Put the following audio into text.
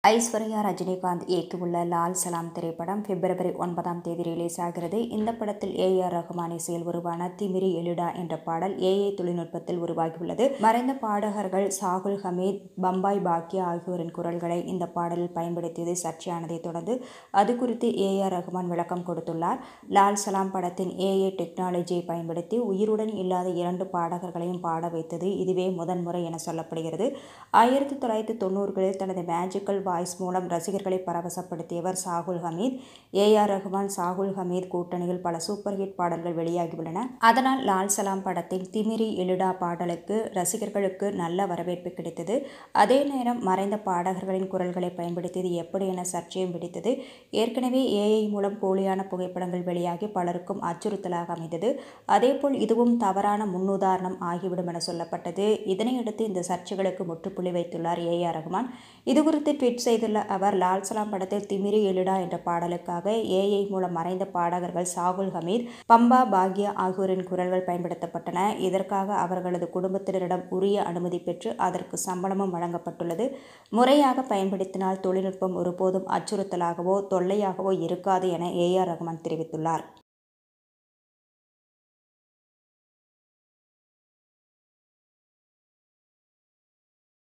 ஐஸ்வர்யா ரஜினிகாந்த் இயக்கியுள்ள லால் சலாம் திரைப்படம் பிப்ரவரி 9ஆம் தேதி ரிலீஸ் ஆகிறது. இந்த படத்தில் ஏ.ஆர். ரஹ்மான் இசையில் உருவான திமிரி எழுடா என்ற பாடல் ஏஐ தொழில்நுட்பத்தில் உருவாகியுள்ளது. மறைந்த பாடகர்கள் சாகுல் ஹமீத், பம்பாய் பாக்யா ஆகியோரின் குரல்களை இந்த பாடலில் பயன்படுத்தியது சர்ச்சையானதை தொடர்ந்து அது குறித்து ஏ.ஆர். ரஹ்மான் விளக்கம் கொடுத்துள்ளார். லால் சலாம் படத்தின் ஏஐ டெக்னாலஜியை பயன்படுத்தி உயிருடன் இல்லாத 2 பாடகர்களையும் பாட வைத்தது இதுவே முதன்முறை என சொல்லப்படுகிறது. 1990களில் தனது மேஜிக்கல் வாய்ஸ் மூலம் ரசிகர்களை பரவசப்படுத்தியவர் சாகுல் ஹமீத். ஏ.ஆர். ரஹ்மான், சாகுல் ஹமீத் கூட்டணியில் பல சூப்பர் ஹிட் பாடல்கள் வெளியாகியுள்ளன. அதனால் லால் சலாம் படத்தின் திமிரி எழுடா பாடலுக்கு ரசிகர்களுக்கு நல்ல வரவேற்பு கிடைத்தது. அதே நேரம் மறைந்த பாடகர்களின் குரல்களை பயன்படுத்தியது எப்படி என சர்ச்சையும் வெடித்தது. ஏற்கனவே ஏஐ மூலம் போலியான புகைப்படங்கள் வெளியாகி பலருக்கும் அச்சுறுத்தலாக அமைந்தது. அதேபோல் இதுவும் தவறான முன்னுதாரணம் ஆகிவிடும் என சொல்லப்பட்டது. இதனையடுத்து இந்த சர்ச்சைகளுக்கு முற்றுப்புள்ளி வைத்துள்ளார் ஏ.ஆர். ரஹ்மான். இதுகுறித்து ட்வீட் செய்துள்ள அவர், லால் சலாம் படத்தில் திமிரி எழுடா என்ற பாடலுக்காக ஏஐ மூலம் மறைந்த பாடகர்கள் சாகுல் ஹமீத், பம்பா பாக்யா ஆகியோரின் குரல்கள் பயன்படுத்தப்பட்டன. இதற்காக அவர்களது குடும்பத்தினரிடம் உரிய அனுமதி பெற்று அதற்கு சம்பளமும் வழங்கப்பட்டுள்ளது. முறையாக பயன்படுத்தினால் தொழில்நுட்பம் ஒருபோதும் அச்சுறுத்தலாகவோ தொல்லையாகவோ இருக்காது என ஏ.ஆர். ரஹ்மான் தெரிவித்துள்ளார்.